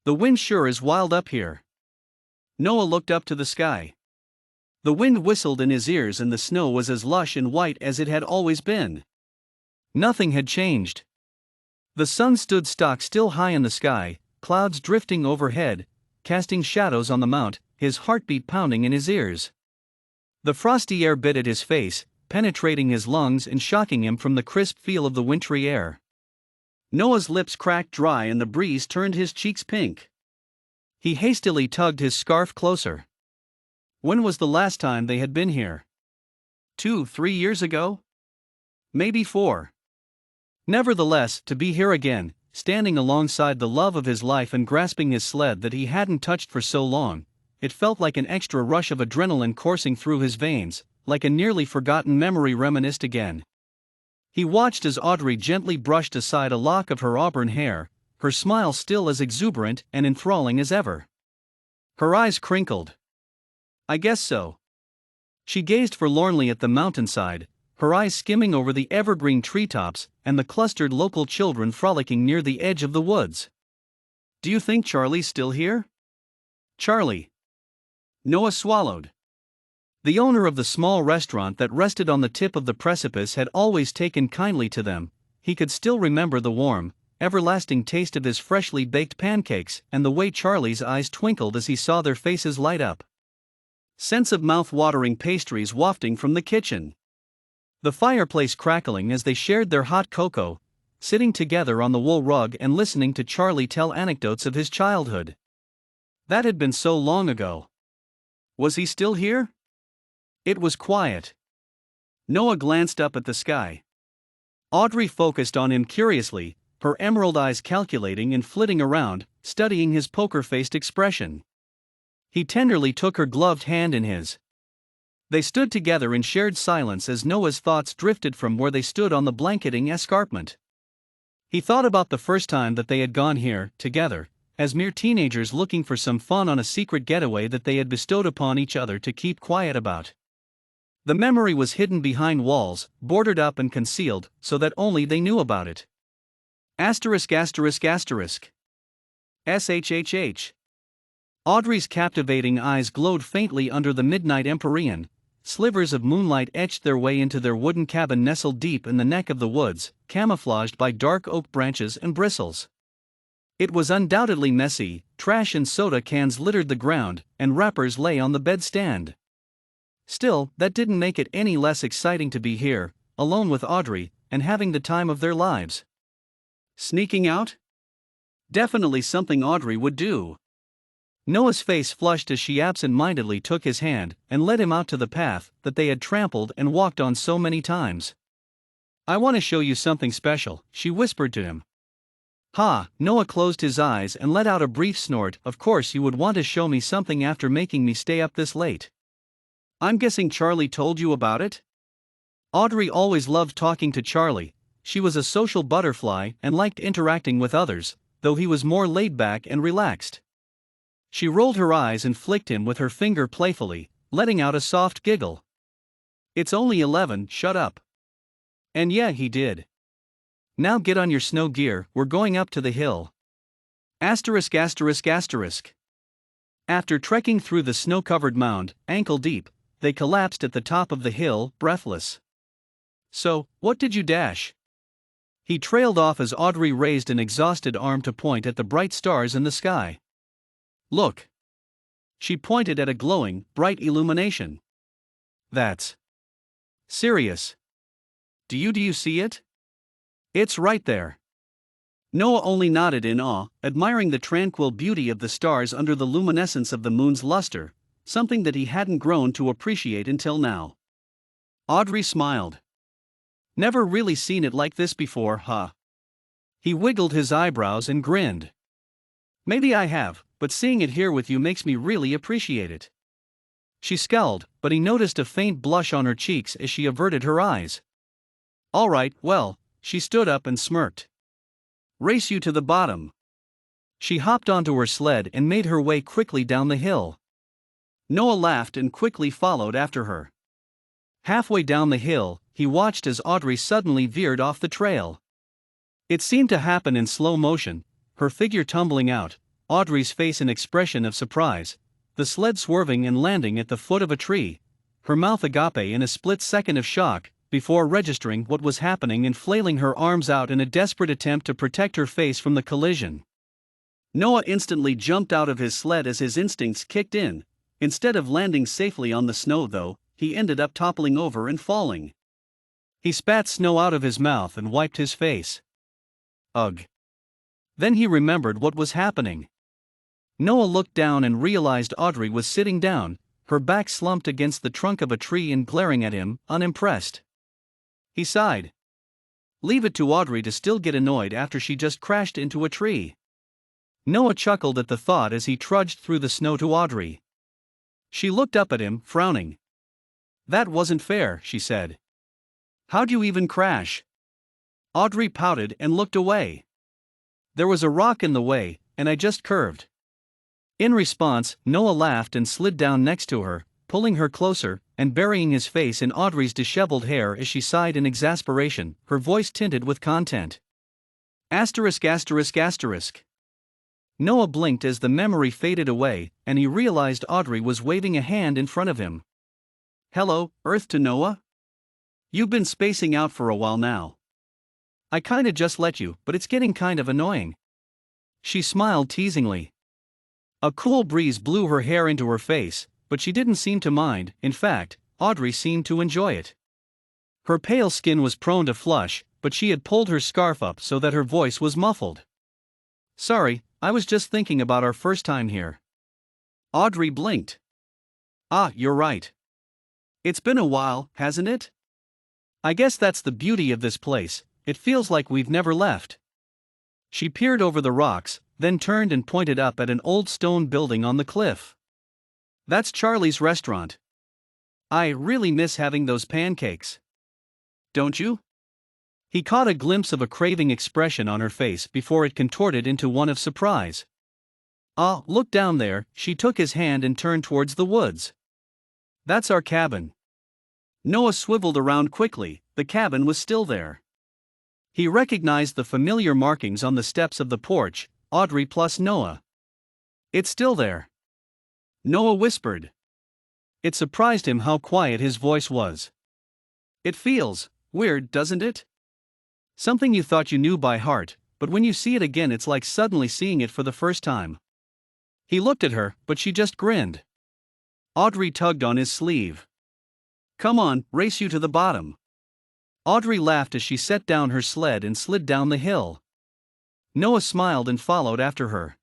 The wind sure is wild up here. Noah looked up to the sky. The wind whistled in his ears and the snow was as lush and white as it had always been. Nothing had changed. The sun stood stock still high in the sky, clouds drifting overhead, casting shadows on the mount, his heartbeat pounding in his ears. The frosty air bit at his face, penetrating his lungs and shocking him from the crisp feel of the wintry air. Noah's lips cracked dry and the breeze turned his cheeks pink. He hastily tugged his scarf closer. When was the last time they had been here? 2-3 years ago? Maybe 4. Nevertheless, to be here again, standing alongside the love of his life and grasping his sled that he hadn't touched for so long, it felt like an extra rush of adrenaline coursing through his veins, like a nearly forgotten memory reminisced again. He watched as Audrey gently brushed aside a lock of her auburn hair, her smile still as exuberant and enthralling as ever. Her eyes crinkled. I guess so. She gazed forlornly at the mountainside, her eyes skimming over the evergreen treetops and the clustered local children frolicking near the edge of the woods. Do you think Charlie's still here? Charlie. Noah swallowed. The owner of the small restaurant that rested on the tip of the precipice had always taken kindly to them. He could still remember the warm, everlasting taste of his freshly baked pancakes and the way Charlie's eyes twinkled as he saw their faces light up. Scents of mouth-watering pastries wafting from the kitchen. The fireplace crackling as they shared their hot cocoa, sitting together on the wool rug and listening to Charlie tell anecdotes of his childhood. That had been so long ago. Was he still here? It was quiet. Noah glanced up at the sky. Audrey focused on him curiously, her emerald eyes calculating and flitting around, studying his poker-faced expression. He tenderly took her gloved hand in his. They stood together in shared silence as Noah's thoughts drifted from where they stood on the blanketing escarpment. He thought about the first time that they had gone here, together, as mere teenagers looking for some fun on a secret getaway that they had bestowed upon each other to keep quiet about. The memory was hidden behind walls, boarded up and concealed, so that only they knew about it. ******. SHHH. Audrey's captivating eyes glowed faintly under the midnight empyrean. Slivers of moonlight etched their way into their wooden cabin nestled deep in the neck of the woods, camouflaged by dark oak branches and bristles. It was undoubtedly messy, trash and soda cans littered the ground, and wrappers lay on the bedstand. Still, that didn't make it any less exciting to be here, alone with Audrey, and having the time of their lives. Sneaking out? Definitely something Audrey would do. Noah's face flushed as she absent-mindedly took his hand and led him out to the path that they had trampled and walked on so many times. I want to show you something special, she whispered to him. Ha, Noah closed his eyes and let out a brief snort. Of course you would want to show me something after making me stay up this late. I'm guessing Charlie told you about it? Audrey always loved talking to Charlie. She was a social butterfly and liked interacting with others, though he was more laid back and relaxed. She rolled her eyes and flicked him with her finger playfully, letting out a soft giggle. It's only 11, shut up. And yeah, he did. Now get on your snow gear, we're going up to the hill. *****. After trekking through the snow-covered mound, ankle deep, they collapsed at the top of the hill, breathless. So, what did you dash? He trailed off as Audrey raised an exhausted arm to point at the bright stars in the sky. Look. She pointed at a glowing, bright illumination. That's Sirius. Do you see it? It's right there. Noah only nodded in awe, admiring the tranquil beauty of the stars under the luminescence of the moon's luster, something that he hadn't grown to appreciate until now. Audrey smiled. Never really seen it like this before, huh? He wiggled his eyebrows and grinned. Maybe I have, but seeing it here with you makes me really appreciate it. She scowled, but he noticed a faint blush on her cheeks as she averted her eyes. All right, well, she stood up and smirked. Race you to the bottom. She hopped onto her sled and made her way quickly down the hill. Noah laughed and quickly followed after her. Halfway down the hill, he watched as Audrey suddenly veered off the trail. It seemed to happen in slow motion, her figure tumbling out, Audrey's face an expression of surprise, the sled swerving and landing at the foot of a tree, her mouth agape in a split second of shock, before registering what was happening and flailing her arms out in a desperate attempt to protect her face from the collision. Noah instantly jumped out of his sled as his instincts kicked in. Instead of landing safely on the snow, though, he ended up toppling over and falling. He spat snow out of his mouth and wiped his face. Ugh. Then he remembered what was happening. Noah looked down and realized Audrey was sitting down, her back slumped against the trunk of a tree and glaring at him, unimpressed. He sighed. Leave it to Audrey to still get annoyed after she just crashed into a tree. Noah chuckled at the thought as he trudged through the snow to Audrey. She looked up at him, frowning. That wasn't fair, she said. How'd you even crash? Audrey pouted and looked away. There was a rock in the way, and I just curved. In response, Noah laughed and slid down next to her, pulling her closer and burying his face in Audrey's disheveled hair as she sighed in exasperation, her voice tinted with content. Asterisk asterisk asterisk. Noah blinked as the memory faded away, and he realized Audrey was waving a hand in front of him. Hello, Earth to Noah? You've been spacing out for a while now. I kinda just let you, but it's getting kind of annoying. She smiled teasingly. A cool breeze blew her hair into her face, but she didn't seem to mind. In fact, Audrey seemed to enjoy it. Her pale skin was prone to flush, but she had pulled her scarf up so that her voice was muffled. Sorry, I was just thinking about our first time here. Audrey blinked. Ah, you're right. It's been a while, hasn't it? I guess that's the beauty of this place, it feels like we've never left. She peered over the rocks, then turned and pointed up at an old stone building on the cliff. That's Charlie's restaurant. I really miss having those pancakes. Don't you? He caught a glimpse of a craving expression on her face before it contorted into one of surprise. Ah, look down there, she took his hand and turned towards the woods. That's our cabin. Noah swiveled around quickly, the cabin was still there. He recognized the familiar markings on the steps of the porch, Audrey plus Noah. It's still there. Noah whispered. It surprised him how quiet his voice was. It feels weird, doesn't it? Something you thought you knew by heart, but when you see it again it's like suddenly seeing it for the first time. He looked at her, but she just grinned. Audrey tugged on his sleeve. Come on, race you to the bottom. Audrey laughed as she set down her sled and slid down the hill. Noah smiled and followed after her.